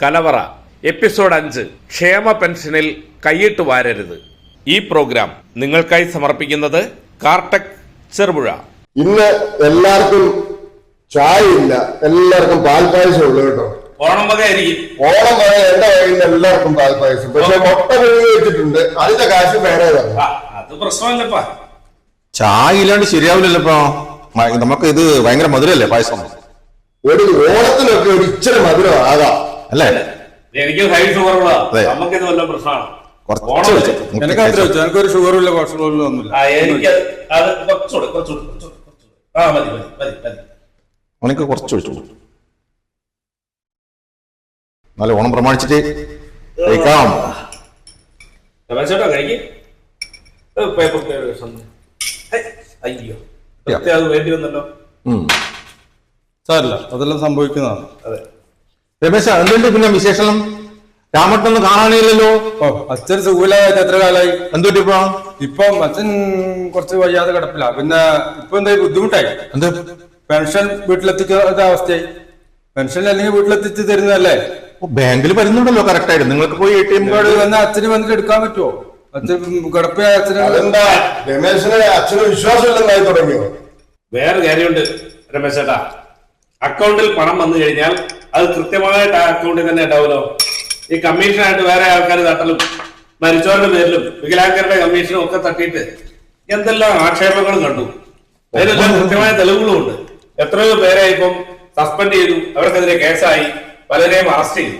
കലവറ എപ്പിസോഡ് 5 ക്ഷേമ പെൻഷനിൽ കൈയിട്ട് വാരരുത്. ഈ പ്രോഗ്രാം നിങ്ങൾക്കായി സമർപ്പിക്കുന്നത് കാർടെക് ചെറുപുഴ. ഇന്ന് എല്ലാവർക്കും ചായ ഇല്ല, എല്ലാവർക്കും പാൽപ്പായസം ഉള്ളു കേട്ടോ. ഓണം വക ആയിരിക്കും. ഓണം വക എന്റെ വകയിൽ എല്ലാവർക്കും പാൽപ്പായസം. പക്ഷെ മുട്ട പിഴുകി വെച്ചിട്ടുണ്ട്, അതിന്റെ കാശ് വേറെ തന്നെ. അത് പ്രശ്നമല്ലപ്പാ. ചായ ഇല്ലാണ്ട് ശരിയാവില്ലല്ലോ. നമുക്ക് ഇത് ഭയങ്കര മധുരല്ലേ പായസം. ഒരു ഓണത്തിനൊക്കെ ഒരു ഇച്ചിരി മധുരം ആകാം അല്ലേ? എനിക്ക് ഹൈ ഷുഗറുള്ള നമുക്കിത് വല്ല പ്രശ്നമാണ്. എനിക്കൊരു ഷുഗറും ഇല്ല, കൊളസ്ട്രോളും ഒന്നുമില്ല. എനിക്ക് കുറച്ച് ഒഴിച്ചു. നല്ല ഓണം പ്രമാണിച്ചിട്ട് കഴിക്കാം. അയ്യോ അത് വേണ്ടി വന്നല്ലോ. സാരല്ല, അതെല്ലാം സംഭവിക്കുന്നതാണ്. അതെ രമേശ, എന്തുണ്ട് പിന്നെ വിശേഷം? രാമട്ടൊന്നും കാണാനില്ലല്ലോ. അച്ഛൻ സുഖമില്ലാതെ എത്ര കാലമായി? എന്തുപറ്റി ഇപ്പം അച്ഛൻ കുറച്ച് വയ്യാതെ കിടപ്പില്ല. പിന്നെ ഇപ്പൊ എന്താ ബുദ്ധിമുട്ടായി. എന്ത് പെൻഷൻ വീട്ടിലെത്തിക്കുന്ന അവസ്ഥയായി. പെൻഷൻ അല്ലെങ്കിൽ വീട്ടിലെത്തിച്ച് തരുന്നതല്ലേ? ബാങ്കിൽ വരുന്നുണ്ടല്ലോ കറക്റ്റ് ആയിട്ട്. നിങ്ങൾക്ക് പോയി ATM കാർഡ് വന്നാൽ അച്ഛന് വന്നിട്ട് എടുക്കാൻ പറ്റുമോ? അച്ഛൻ കിടപ്പിയ അച്ഛന് എന്താ രമേശന് അച്ഛന് വിശ്വാസം ഇല്ലെന്നായി തുടങ്ങിയോ? വേറെ കാര്യമുണ്ട് രമേശ് ചേട്ടാ. അക്കൗണ്ടിൽ പണം വന്നു കഴിഞ്ഞാൽ അത് കൃത്യമായിട്ട് ആ അക്കൗണ്ടിൽ തന്നെ ഉണ്ടാവുമല്ലോ. ഈ കമ്മീഷനായിട്ട് വേറെ ആൾക്കാർ തട്ടലും മരിച്ചവരുടെ പേരിലും വികലാംഗരുടെ കമ്മീഷനും ഒക്കെ തട്ടിയിട്ട് എന്തെല്ലാം ആക്ഷേപങ്ങളും കണ്ടു. അതിനെല്ലാം കൃത്യമായ തെളിവുകളും ഉണ്ട്. എത്രയോ പേരെ ഇപ്പം സസ്പെൻഡ് ചെയ്തു, അവർക്കെതിരെ കേസായി, പലരെയും അറസ്റ്റ് ചെയ്തു.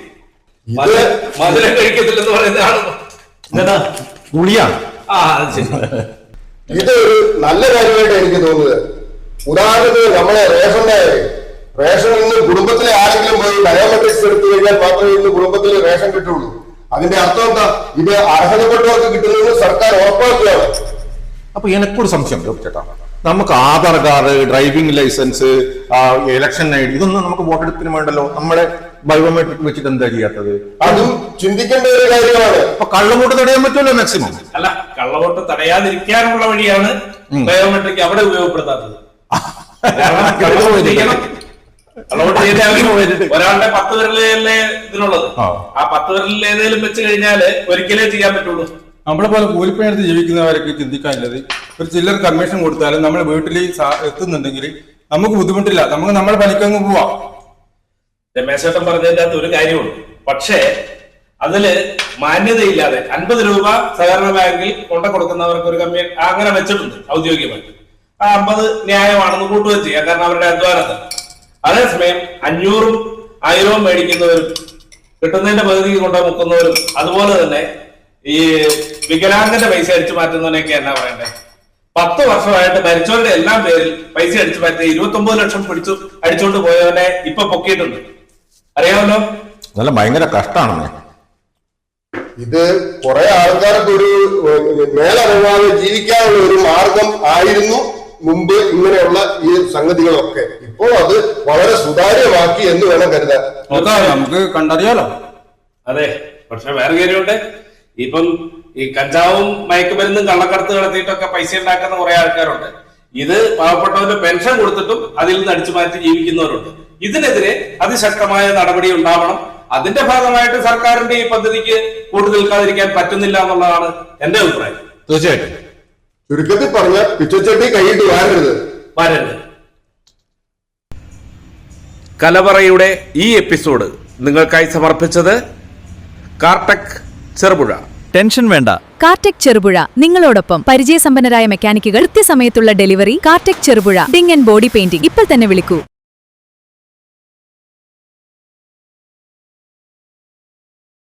മധുരം കഴിക്കത്തില്ലെന്ന് പറയുന്നതാണ് ഗുളിയാണ്. ഇത് ഒരു നല്ല കാര്യമായിട്ട് എനിക്ക് തോന്നുന്നത്. ഉദാഹരണത്തിന് നമ്മളെ റേഷനിൽ നിന്ന് കുടുംബത്തിലെ ആരെങ്കിലും പോയി ബയോമെട്രിക്സ് എടുത്തു കഴിഞ്ഞാൽ മാത്രമേ ഇന്ന് കുടുംബത്തിൽ റേഷൻ കിട്ടുള്ളൂ. അതിന്റെ അർത്ഥം എന്താ? ഇത് അർഹതപ്പെട്ടവർക്ക് കിട്ടുന്നത് സർക്കാർ ഉറപ്പാക്കുകയാണ്. അപ്പൊ എനിക്കൊരു സംശയം ചേട്ടാ, നമുക്ക് Aadhaar card, driving licence, election ID ഇതൊന്നും നമുക്ക് വോട്ടെടുപ്പിന് വേണ്ടല്ലോ. നമ്മളെ ബയോമെട്രിക് വെച്ചിട്ട് എന്താ ചെയ്യാത്തത്? അതും ചിന്തിക്കേണ്ട ഒരു കാര്യമാണ്. അപ്പൊ കള്ളവോട്ട് തടയാൻ പറ്റുമല്ലോ മാക്സിമം. അല്ല, കള്ളവോട്ട് തടയാതിരിക്കാനുള്ള വഴിയാണ് ബയോമെട്രിക് അവിടെ ഉപയോഗപ്പെടുത്താത്തത്. ഒരാളുടെ 10 വിരലല്ലേ ഇതിനുള്ളത്. ആ 10 വിരലിൽ ഏതെങ്കിലും വെച്ച് കഴിഞ്ഞാല് ഒരിക്കലേ ചെയ്യാൻ പറ്റുള്ളൂ. നമ്മളെ പോലെ കൂലിപ്പണിയെടുത്ത് ജീവിക്കുന്നവരൊക്കെ ചിന്തിക്കാനുള്ളത്, ഒരു ചില്ലർ കമ്മീഷൻ കൊടുത്താലും നമ്മളെ വീട്ടിൽ എത്തുന്നുണ്ടെങ്കിൽ നമുക്ക് ബുദ്ധിമുട്ടില്ല, നമുക്ക് നമ്മളെ പണിക്കങ്ങ് പോവാം. രമേശേട്ടൻ പറഞ്ഞതിന്റെ അകത്ത് ഒരു കാര്യമുണ്ട്. പക്ഷേ അതില് മാന്യതയില്ലാതെ 50 രൂപ സഹകരണ ബാങ്കിൽ കൊണ്ട കൊടുക്കുന്നവർക്ക് ഒരു കമ്മീഷൻ അങ്ങനെ വെച്ചിട്ടുണ്ട് ഔദ്യോഗികമായിട്ട്. ആ 50 ന്യായമാണെന്ന് കൂട്ടുകയും ചെയ്യാം, കാരണം അവരുടെ അധ്വാനത്തിൽ. അതേസമയം 500ഉം 1000ഉം മേടിക്കുന്നവരും കിട്ടുന്നതിന്റെ പകുതി കൊണ്ട് മുക്കുന്നവരും, അതുപോലെ തന്നെ ഈ വികലാംഗന്റെ പൈസ അടിച്ചു മാറ്റുന്നവനെയൊക്കെ എന്നാ പറയണ്ടേ? 10 വർഷമായിട്ട് മരിച്ചവരുടെ എല്ലാം പേരിൽ പൈസ അടിച്ചു മാറ്റി 29 ലക്ഷം അടിച്ചുകൊണ്ട് പോയവനെ ഇപ്പൊ പൊക്കിയിട്ടുണ്ട്, അറിയാമല്ലോ. നല്ല ഭയങ്കര കഷ്ടമാണ്. ഇത് കുറെ ആൾക്കാർക്ക് ഒരു മേലറിവാതെ ജീവിക്കാനുള്ള ഒരു മാർഗം ആയിരുന്നു മുമ്പ് ഇങ്ങനെയുള്ള ഈ സംഗതികളൊക്കെ. ഇപ്പോൾ അത് വളരെ സുതാര്യമാക്കി എന്ന് വേണം കരുതാൻ. നമുക്ക് കണ്ടറിയാലോ. അതെ, പക്ഷെ വേറെ കാര്യമുണ്ട്. ഇപ്പം ഈ കഞ്ചാവും മയക്കുമരുന്നും കള്ളക്കടത്ത് നടത്തിയിട്ടൊക്കെ പൈസ ഉണ്ടാക്കുന്ന കുറെ ആൾക്കാരുണ്ട്. ഇത് പാവപ്പെട്ടവന്റെ പെൻഷൻ കൊടുത്തിട്ടും അതിൽ നിന്ന് അടിച്ചു മാറ്റി ജീവിക്കുന്നവരുണ്ട്. ഇതിനെതിരെ അതിശക്തമായ നടപടി ഉണ്ടാവണം. അതിന്റെ ഭാഗമായിട്ട് സർക്കാരിന്റെ ഈ പദ്ധതിക്ക് കൂട്ടു നിൽക്കാതിരിക്കാൻ പറ്റുന്നില്ല എന്നുള്ളതാണ് എന്റെ അഭിപ്രായം. തീർച്ചയായിട്ടും. ചുരുക്കത്തിൽ പറഞ്ഞ പിച്ചച്ചട്ടി കൈയിട്ട് വാരരുത്. കലവറയുടെ ഈ എപ്പിസോഡ് നിങ്ങൾക്കായി സമർപ്പിച്ചത് കാർടെക് ചെറുപുഴ. ടെൻഷൻ വേണ്ട, കാർടെക് ചെറുപുഴ നിങ്ങളോടൊപ്പം. പരിചയസമ്പന്നരായ മെക്കാനിക്കുകൾ, കൃത്യസമയത്തുള്ള delivery. Cartech Cherupuzha ding and body painting. ഇപ്പോൾ തന്നെ വിളിക്കൂ.